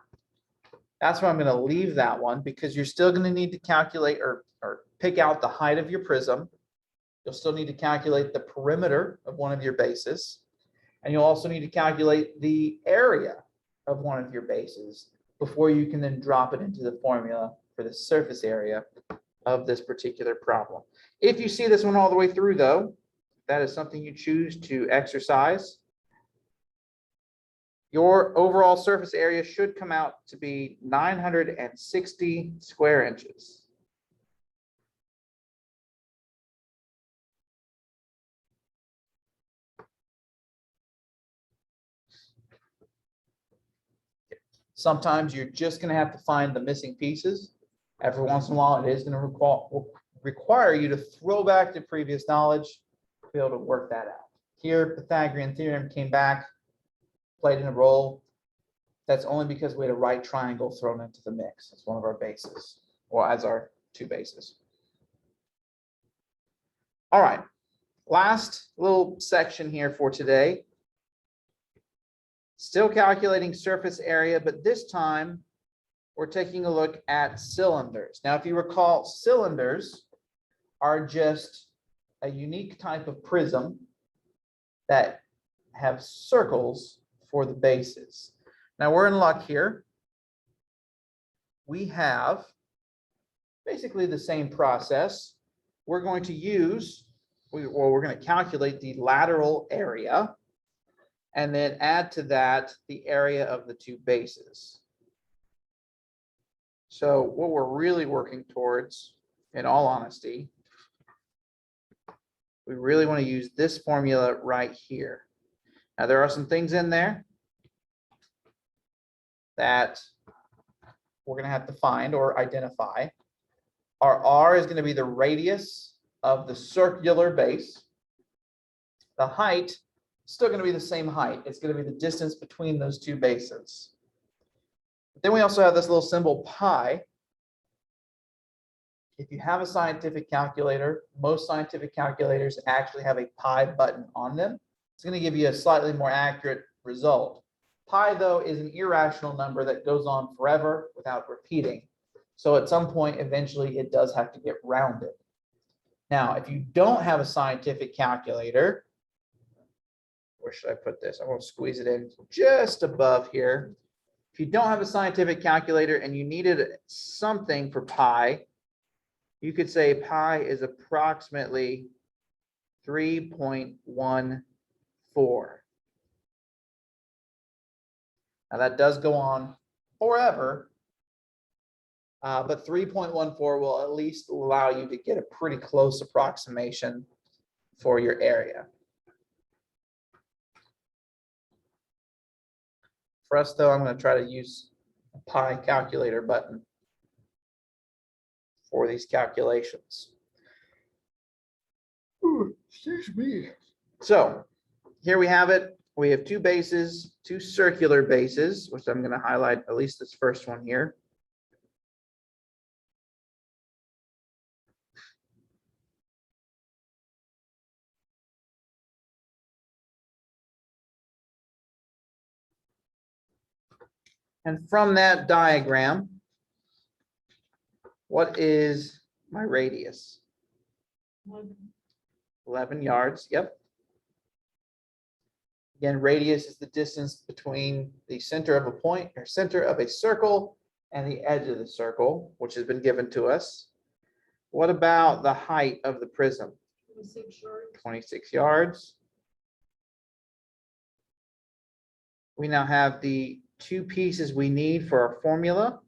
that's where I'm going to leave that one because you're still going to need to calculate or pick out the height of your prism. You'll still need to calculate the perimeter of one of your bases. And you'll also need to calculate the area of one of your bases before you can then drop it into the formula for the surface area of this particular problem. If you see this one all the way through, though, that is something you choose to exercise. Your overall surface area should come out to be 960 square inches. Sometimes you're just going to have to find the missing pieces. Every once in a while, it is going to require you to throw back to previous knowledge to be able to work that out. Here, Pythagorean theorem came back, played in a role. That's only because we had a right triangle thrown into the mix. It's one of our bases, or as our two bases. All right, last little section here for today. Still calculating surface area, but this time we're taking a look at cylinders. Now, if you recall, cylinders are just a unique type of prism that have circles for the bases. Now, we're in luck here. We have basically the same process. We're going to use, we're going to calculate the lateral area and then add to that the area of the two bases. So what we're really working towards, in all honesty, we really want to use this formula right here. Now, there are some things in there that we're going to have to find or identify. Our R is going to be the radius of the circular base. The height is still going to be the same height. It's going to be the distance between those two bases. Then we also have this little symbol pi. If you have a scientific calculator, most scientific calculators actually have a pi button on them. It's going to give you a slightly more accurate result. Pi, though, is an irrational number that goes on forever without repeating. So at some point, eventually, it does have to get rounded. Now, if you don't have a scientific calculator, where should I put this? I want to squeeze it in just above here. If you don't have a scientific calculator and you needed something for pi, you could say pi is approximately 3.14. Now that does go on forever, but 3.14 will at least allow you to get a pretty close approximation for your area. For us, though, I'm going to try to use a pi calculator button for these calculations. Ooh, excuse me. So here we have it. We have two bases, two circular bases, which I'm going to highlight at least this first one here. And from that diagram, what is my radius? 11 yards, yep. Again, radius is the distance between the center of a point or center of a circle and the edge of the circle, which has been given to us. What about the height of the prism? 26 yards. 26 yards. We now have the two pieces we need for our formula,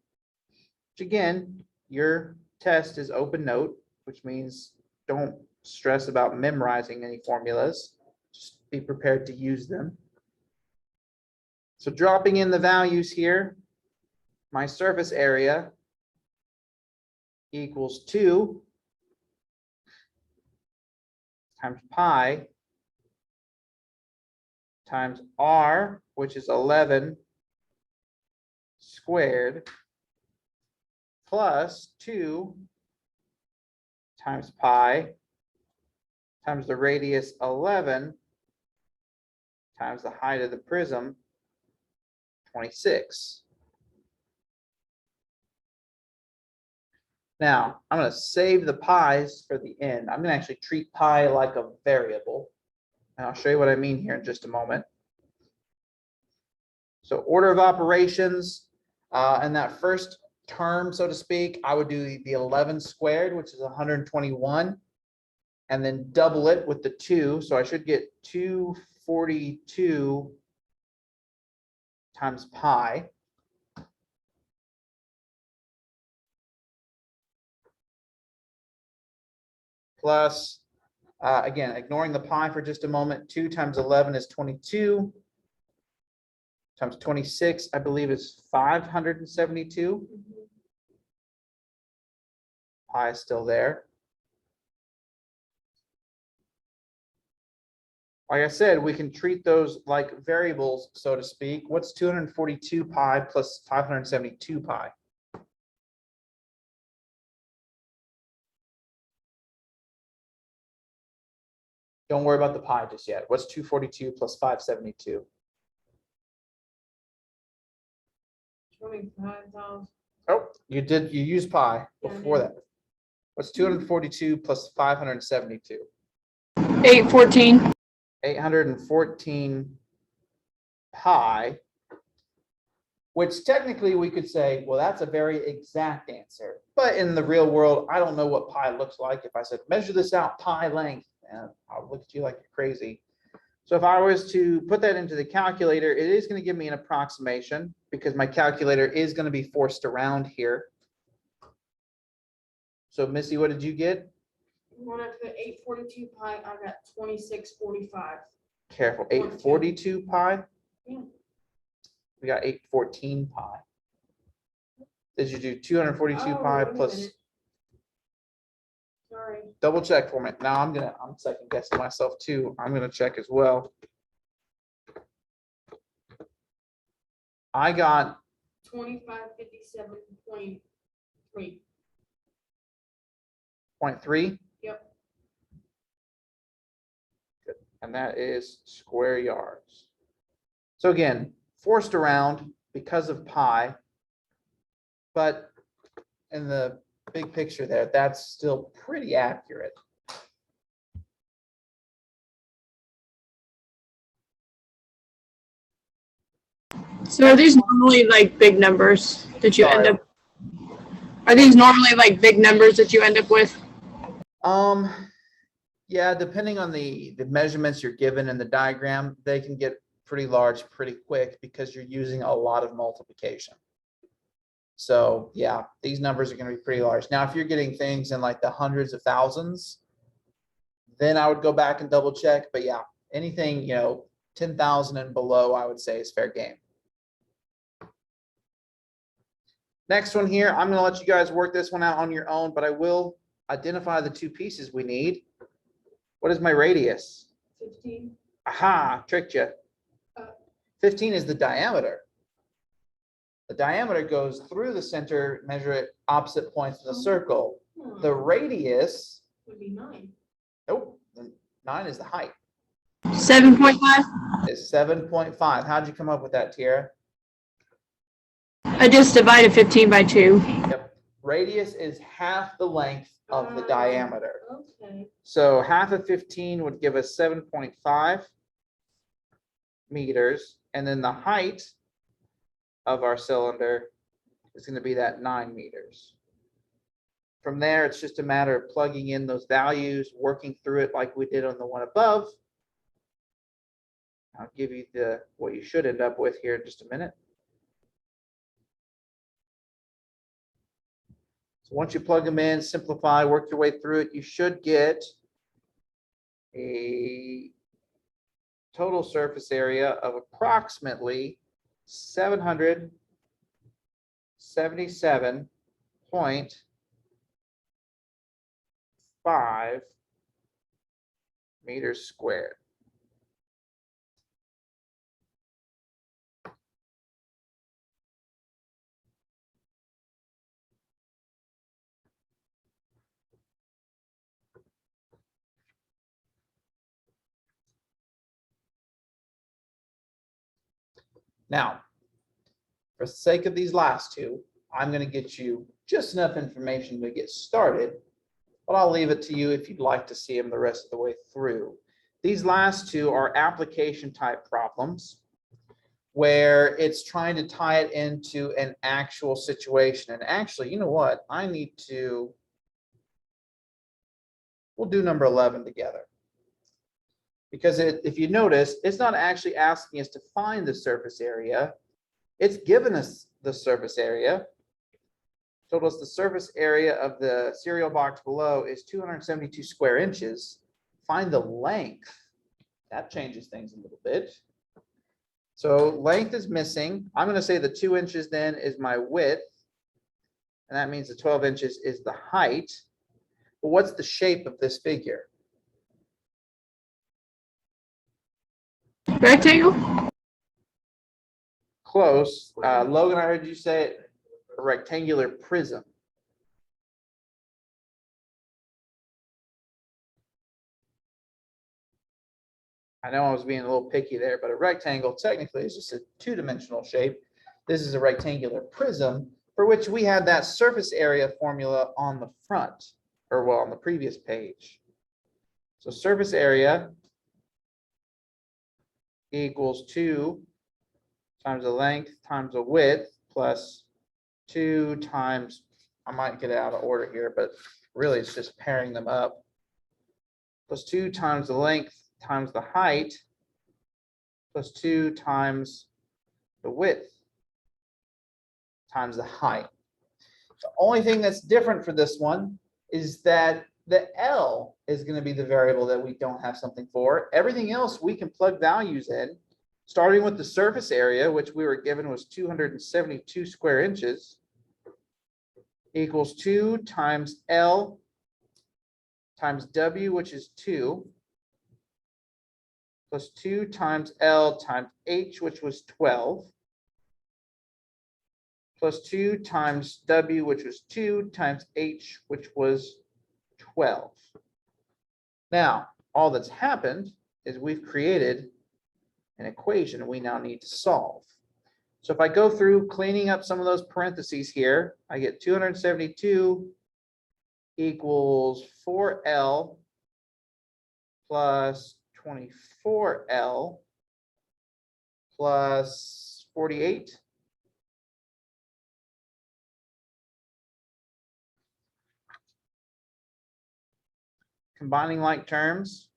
which again, your test is open note, which means don't stress about memorizing any formulas. Just be prepared to use them. So dropping in the values here, my surface area equals 2 times pi times r, which is 11 squared, plus 2 times pi times the radius 11 times the height of the prism 26. Now I'm going to save the pi's for the end. I'm going to actually treat pi like a variable, and I'll show you what I mean here in just a moment. So order of operations, and that first term, so to speak, I would do the 11 squared, which is 121, and then double it with the 2. So I should get 242 times pi. Plus, again, ignoring the pi for just a moment, 2 times 11 is 22. Times 26, I believe, is 572. Pi is still there. Like I said, we can treat those like variables, so to speak. What's 242 pi plus 572 pi? Don't worry about the pi just yet. What's 242 plus 572? 25,000. Oh, you used pi Yeah, I before did. that. What's 242 plus 572? 814. 814 pi, which technically we could say, well, that's a very exact answer. But in the real world, I don't know what pi looks like. If I said, measure this out, pi length, and I'll look at you like you're crazy. So if I was to put that into the calculator, it is going to give me an approximation because my calculator is going to be forced around here. So Missy, what did you get? When I put 842 pi, I got 2645. Careful, 842 pi. Yeah. We got 814 pi. Did you do 242 Oh, pi wait a plus? minute. Sorry. Double check for me. Now I'm second guessing myself too. I'm gonna check as well. I got 2557.3. 0.3. Yep. Good. And that is square yards. So again, forced around because of pi, but in the big picture there, that's still pretty accurate. So are these normally like big numbers that you end Sorry. up? Are these normally like big numbers that you end up with? Yeah, depending on the measurements you're given in the diagram, they can get pretty large pretty quick because you're using a lot of multiplication. So yeah, these numbers are going to be pretty large. Now, if you're getting things in like the hundreds of thousands, then I would go back and double check. But yeah, anything, 10,000 and below, I would say is fair game. Next one here, I'm going to let you guys work this one out on your own, but I will identify the two pieces we need. What is my radius? 15. Aha, tricked you. 15 is the diameter. The diameter goes through the center, measure it opposite points of the circle. The radius, Would be 9. nope, 9 is the height. 7.5. Is 7.5. How'd you come up with that, Tiara? I just divided 15 by 2. Yep. Radius is half the length of the diameter. Okay. So half of 15 would give us 7.5 meters. And then the height of our cylinder is going to be that 9 meters. From there, it's just a matter of plugging in those values, working through it like we did on the one above. I'll give you what you should end up with here in just a minute. So once you plug them in, simplify, work your way through it, you should get a total surface area of approximately 777.5 meters squared. Now, for the sake of these last two, I'm going to get you just enough information to get started, but I'll leave it to you if you'd like to see them the rest of the way through. These last two are application type problems where it's trying to tie it into an actual situation. And actually, you know what? We'll do number 11 together. Because if you notice, it's not actually asking us to find the surface area. It's given us the surface area. Told us the surface area of the cereal box below is 272 square inches. Find the length. That changes things a little bit. So length is missing. I'm going to say the 2 inches then is my width. and that means the 12 inches is the height. But what's the shape of this figure? Rectangle? Close. Logan, I heard you say it, a rectangular prism. I know I was being a little picky there, but a rectangle technically is just a two-dimensional shape. This is a rectangular prism for which we had that surface area formula on the front, or well, on the previous page. So surface area equals 2 times the length times the width plus 2 times, I might get it out of order here, but really it's just pairing them up, plus 2 times the length times the height plus 2 times the width times the height. The only thing that's different for this one is that the L is going to be the variable that we don't have something for. Everything else we can plug values in, starting with the surface area, which we were given was 272 square inches, equals 2 times L times W, which is 2, plus 2 times L times H, which was 12, plus 2 times W, which was 2, times H, which was 12. Now, all that's happened is we've created an equation we now need to solve. So if I go through cleaning up some of those parentheses here, I get 272 equals 4L plus 24L plus 48. Combining like terms,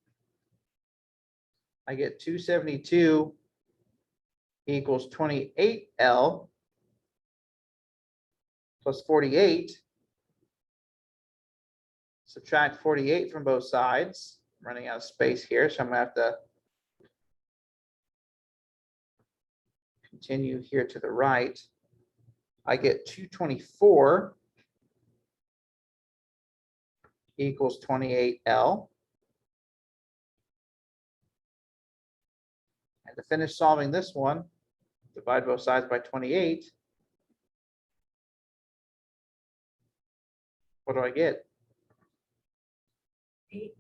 I get 272 equals 28L plus 48. Subtract 48 from both sides. I'm running out of space here, so I'm going to have to continue here to the right. I get 224 equals 28L. And to finish solving this one, divide both sides by 28. What do I get? 8.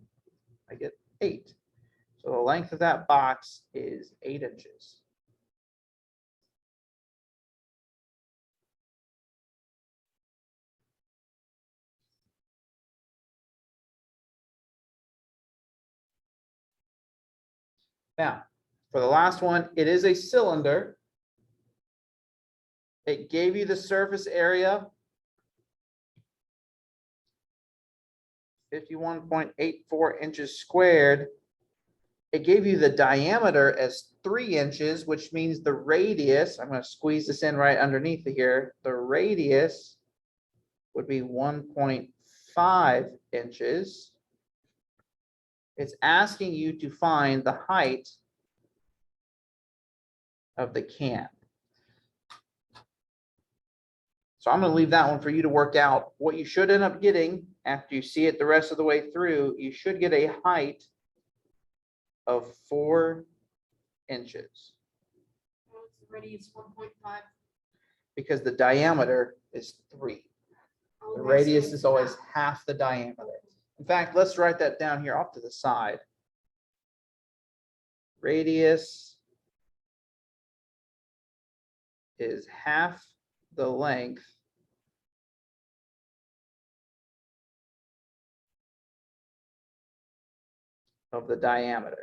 I get 8. So the length of that box is 8 inches. Now, for the last one, it is a cylinder. It gave you the surface area, 51.84 inches squared. It gave you the diameter as 3 inches, which means the radius, I'm going to squeeze this in right underneath here, the radius would be 1.5 inches. It's asking you to find the height of the can. So I'm going to leave that one for you to work out. What you should end up getting after you see it the rest of the way through, you should get a height of 4 inches The radius 1.5. because the diameter is 3. The radius is always half the diameter. In fact, let's write that down here off to the side. Radius is half the length of the diameter.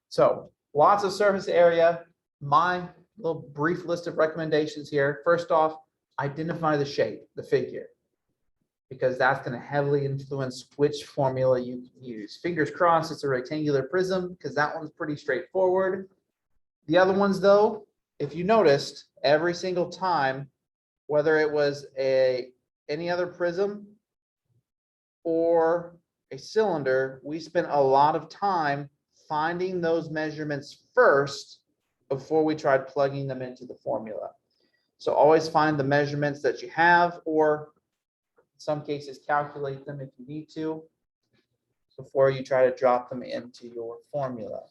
So lots of surface area. My little brief list of recommendations here. First off, identify the shape, the figure, because that's going to heavily influence which formula you can use. Fingers crossed it's a rectangular prism because that one's pretty straightforward. The other ones though, if you noticed, every single time whether it was any other prism or a cylinder, we spent a lot of time finding those measurements first before we tried plugging them into the formula. So always find the measurements that you have, or in some cases, calculate them if you need to before you try to drop them into your formula.